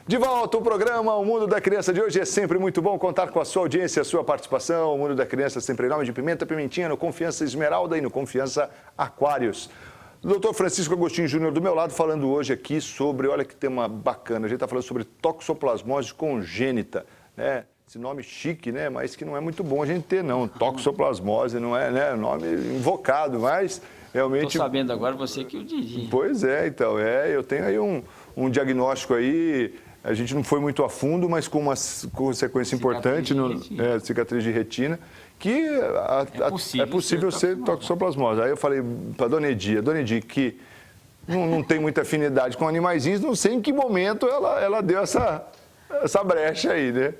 De volta ao programa O Mundo da Criança de hoje. É sempre muito bom contar com a sua audiência, a sua participação. O Mundo da Criança sempre em nome de Pimenta Pimentinha, no Confiança Esmeralda e no Confiança Aquários. Doutor Francisco Agostinho Júnior do meu lado, falando hoje aqui sobre, olha que tema bacana, a gente está falando sobre toxoplasmose congênita, né? Esse nome chique, né? Mas que não é muito bom a gente ter, não. Toxoplasmose não é, né? Nome invocado, mas realmente... Estou sabendo agora, você que o diria. Pois é, então, eu tenho aí um diagnóstico aí, a gente não foi muito a fundo, mas com uma consequência importante, cicatriz de retina, que é possível ser toxoplasmose. Aí eu falei para a Dona Edi, que não tem muita afinidade com animaizinhos, não sei em que momento ela deu essa brecha aí, né?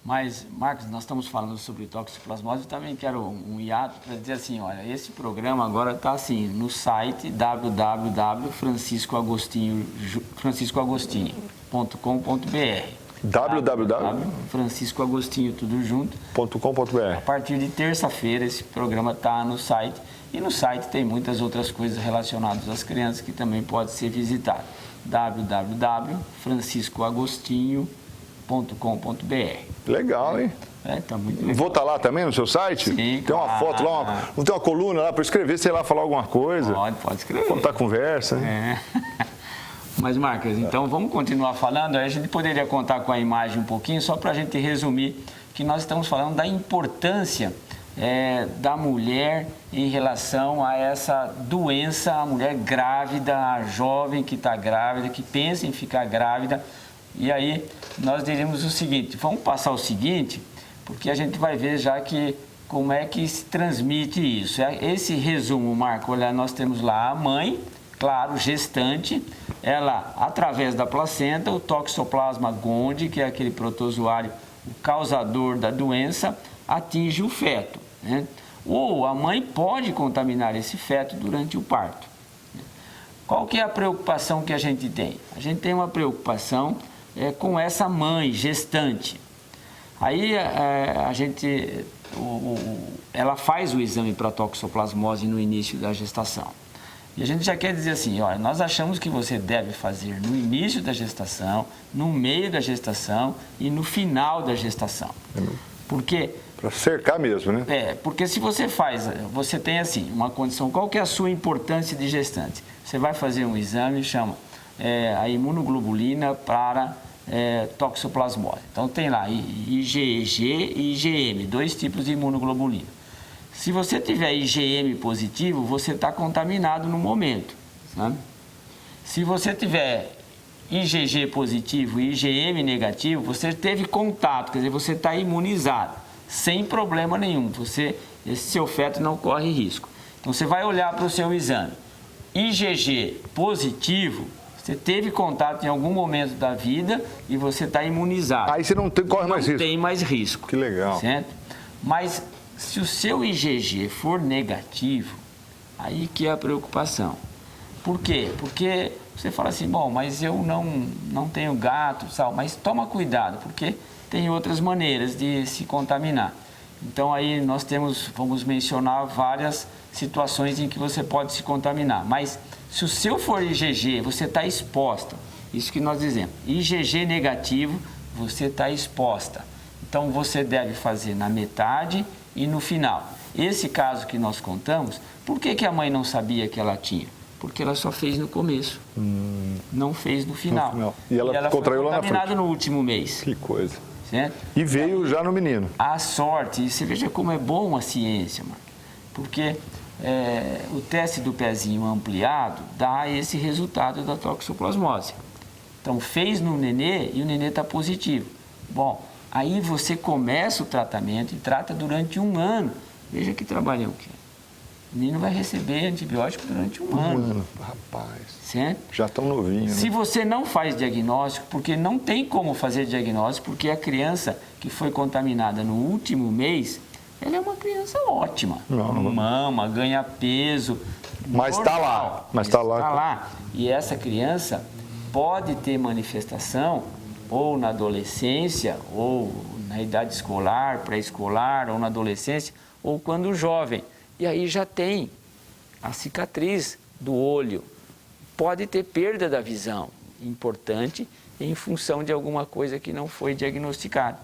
Mas, Marcos, nós estamos falando sobre toxoplasmose, eu também quero um hiato para dizer assim, olha, esse programa agora está assim, no site www.franciscoagostinho.com.br www.franciscoagostinho tudo junto.com.br. A partir de terça-feira esse programa está no site e no site tem muitas outras coisas relacionadas às crianças que também pode ser visitado. www.franciscoagostinho.com.br. Legal, hein? Tá muito legal. Vou estar lá também no seu site? Sim, tem uma foto lá, não tem uma coluna lá para escrever, sei lá, falar alguma coisa? Pode escrever. Contar conversa, né? Mas, Marcos, então vamos continuar falando. Aí a gente poderia contar com a imagem um pouquinho, só para a gente resumir que nós estamos falando da importância da mulher em relação a essa doença, a mulher grávida, a jovem que está grávida, que pensa em ficar grávida. E aí nós diríamos o seguinte, vamos passar o seguinte, porque a gente vai ver já que como é que se transmite isso. Esse resumo, Marco, olha, nós temos lá a mãe, claro, gestante, ela, através da placenta, o Toxoplasma gondii, que é aquele protozoário, o causador da doença, atinge o feto, né? Ou a mãe pode contaminar esse feto durante o parto. Qual que é a preocupação que a gente tem? A gente tem uma preocupação com essa mãe gestante. Aí ela faz o exame para toxoplasmose no início da gestação. E a gente já quer dizer assim, olha, nós achamos que você deve fazer no início da gestação, no meio da gestação e no final da gestação. Por quê? Para cercar mesmo, né? Porque se você você tem assim, uma condição, qual que é a sua importância de gestante? Você vai fazer um exame, chama a imunoglobulina para toxoplasmose. Então tem lá IgG e IgM, dois tipos de imunoglobulina. Se você tiver IgM positivo, você está contaminado no momento, sabe? Se você tiver IgG positivo e IgM negativo, você teve contato, quer dizer, você está imunizado, sem problema nenhum. Esse seu feto não corre risco. Então você vai olhar para o seu exame. IgG positivo, você teve contato em algum momento da vida e você está imunizado. Aí você corre mais risco. Não tem mais risco. Que legal. Certo? Mas se o seu IgG for negativo, aí que é a preocupação. Por quê? Porque você fala assim, bom, mas eu não tenho gato, mas toma cuidado, porque tem outras maneiras de se contaminar. Então aí nós vamos mencionar várias situações em que você pode se contaminar. Mas se o seu for IgG, você está exposta. Isso que nós dizemos. IgG negativo, você está exposta. Então você deve fazer na metade e no final. Esse caso que nós contamos, por que a mãe não sabia que ela tinha? Porque ela só fez no começo, não fez no final. E ela contraiu lá na frente. Foi contaminada no último mês. Que coisa. Certo? E veio já no menino. A sorte, e você veja como é bom a ciência, mano. Porque o teste do pezinho ampliado dá esse resultado da toxoplasmose. Então fez no nenê e o nenê está positivo. Bom, aí você começa o tratamento e trata durante 1 ano. Veja que trabalhão que é. O menino vai receber antibiótico durante 1 ano. Rapaz. Certo? Já tão novinho. Se você não faz diagnóstico, porque não tem como fazer diagnóstico, porque a criança que foi contaminada no último mês, ela é uma criança ótima. Mama, ganha peso. Mas está lá. Está lá. E essa criança pode ter manifestação ou na adolescência, ou na idade escolar, pré-escolar, ou na adolescência, ou quando jovem. E aí já tem a cicatriz do olho. Pode ter perda da visão. Importante em função de alguma coisa que não foi diagnosticada.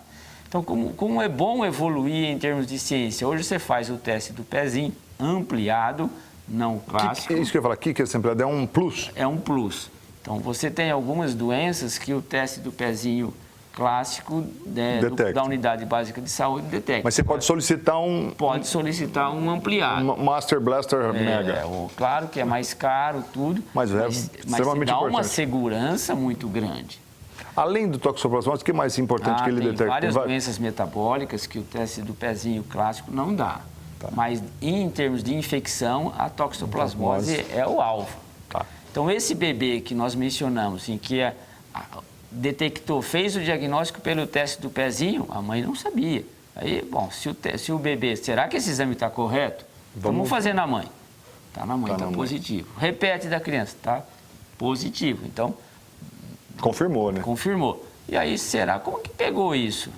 Então, como é bom evoluir em termos de ciência, hoje você faz o teste do pezinho ampliado, não clássico. Isso que eu ia falar aqui, que esse ampliado é um plus. É um plus. Então, você tem algumas doenças que o teste do pezinho clássico da unidade básica de saúde detecta. Mas você pode solicitar um... Pode solicitar um ampliado. Master Blaster Mega. Claro que é mais caro, tudo, mas extremamente dá importante. Uma segurança muito grande. Além do toxoplasmose, o que é mais importante que ele detecta? Tem várias doenças metabólicas que o teste do pezinho clássico não dá. Tá. Mas, em termos de infecção, a toxoplasmose é o alvo. Tá. Então, esse bebê que nós mencionamos, em que detectou, fez o diagnóstico pelo teste do pezinho, a mãe não sabia. Aí, bom, se o bebê, será que esse exame está correto? Vamos fazer na mãe. Está na mãe, está positivo. Repete da criança, está positivo. Então, confirmou, né? Confirmou. E aí, será? Como que pegou isso?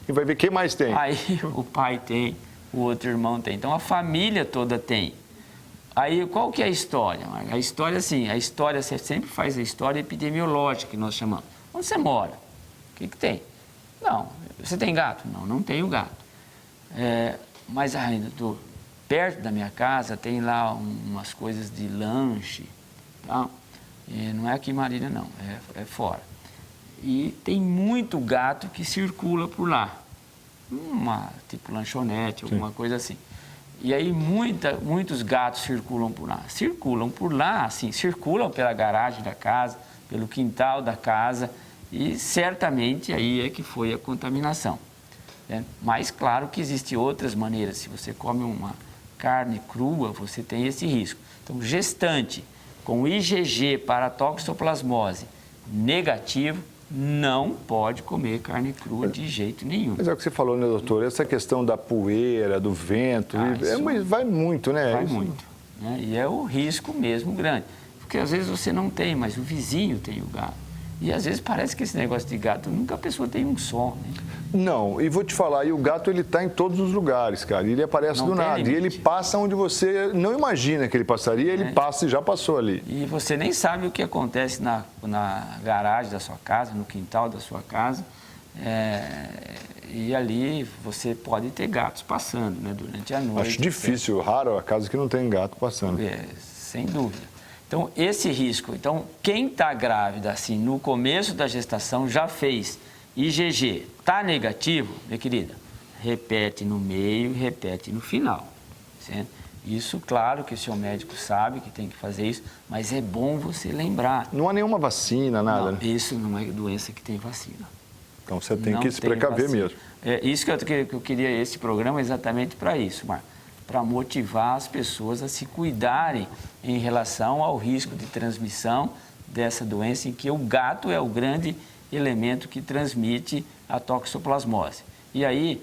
E vai ver quem mais tem. Aí, o pai tem, o outro irmão tem. Então, a família toda tem. Aí, qual que é a história, Marcos? A história, assim, você sempre faz a história epidemiológica, que nós chamamos. Onde você mora? O que tem? Não. Você tem gato? Não, não tenho gato. Mas ainda estou perto da minha casa, tem lá umas coisas de lanche, tá? Não é aqui em Marília, não, é fora. E tem muito gato que circula por lá. Tipo lanchonete, alguma coisa assim. E aí muitos gatos circulam por lá. Circulam por lá, assim, circulam pela garagem da casa, pelo quintal da casa, e certamente aí é que foi a contaminação. Né? Mas claro que existem outras maneiras. Se você come uma carne crua, você tem esse risco. Então, gestante com IgG para toxoplasmose negativo, não pode comer carne crua de jeito nenhum. Mas é o que você falou, né, doutor? Essa questão da poeira, do vento, vai muito, né? Vai muito. Né? E é o risco mesmo grande. Porque às vezes você não tem, mas o vizinho tem o gato. E às vezes parece que esse negócio de gato, nunca a pessoa tem um só, né? Não, e vou te falar, e o gato ele está em todos os lugares, cara. Ele aparece do nada. Limite. E ele passa onde você não imagina que ele passaria, ele passa e já passou ali. E você nem sabe o que acontece na garagem da sua casa, no quintal da sua casa. E ali você pode ter gatos passando, né, durante a noite. Acho difícil, raro a casa que não tem gato passando. Sem dúvida. Então, esse risco. Então, quem está grávida, assim, no começo da gestação, já fez IgG, está negativo, minha querida, repete no meio e repete no final. Certo? Isso, claro que o seu médico sabe que tem que fazer isso, mas é bom você lembrar. Não há nenhuma vacina, nada? Não, isso não é doença que tem vacina. Então, você tem que se precaver mesmo. É isso que eu queria esse programa exatamente para isso, Marcos. Para motivar as pessoas a se cuidarem em relação ao risco de transmissão dessa doença, em que o gato é o grande elemento que transmite a toxoplasmose. E aí,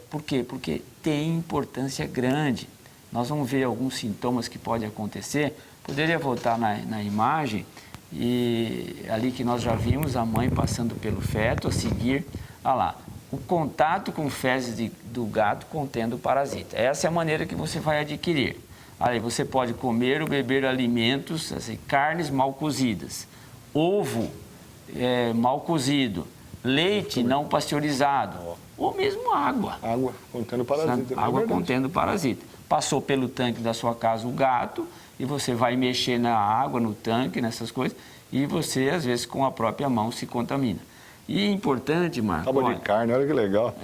por quê? Porque tem importância grande. Nós vamos ver alguns sintomas que podem acontecer. Poderia voltar na imagem, e ali que nós já vimos a mãe passando pelo feto, a seguir, olha lá, o contato com fezes do gato contendo parasita. Essa é a maneira que você vai adquirir. Aí você pode comer ou beber alimentos, assim, carnes mal cozidas, ovo mal cozido, leite não pasteurizado, ou mesmo água. Água contendo parasita. Água contendo parasita. Passou pelo tanque da sua casa o gato, e você vai mexer na água, no tanque, nessas coisas, e você, às vezes, com a própria mão se contamina. E é importante, Marcos... Tábua de carne, olha que legal.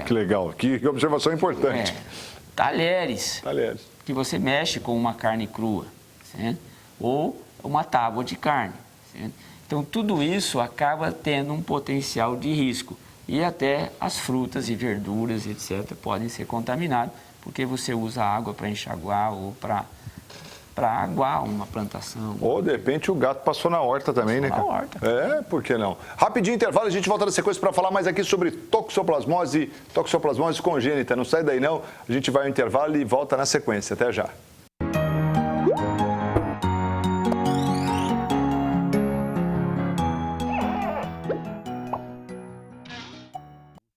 Que legal, que observação importante. Talheres. Que você mexe com uma carne crua, certo? Ou uma tábua de carne, certo? Então, tudo isso acaba tendo um potencial de risco. E até as frutas e verduras, etc., podem ser contaminadas, porque você usa água para enxaguar ou para aguar uma plantação. Ou, de repente, o gato passou na horta também, né, cara? Na horta. Por que não? Rapidinho intervalo, a gente volta na sequência para falar mais aqui sobre toxoplasmose congênita. Não sai daí, não. A gente vai ao intervalo e volta na sequência. Até já.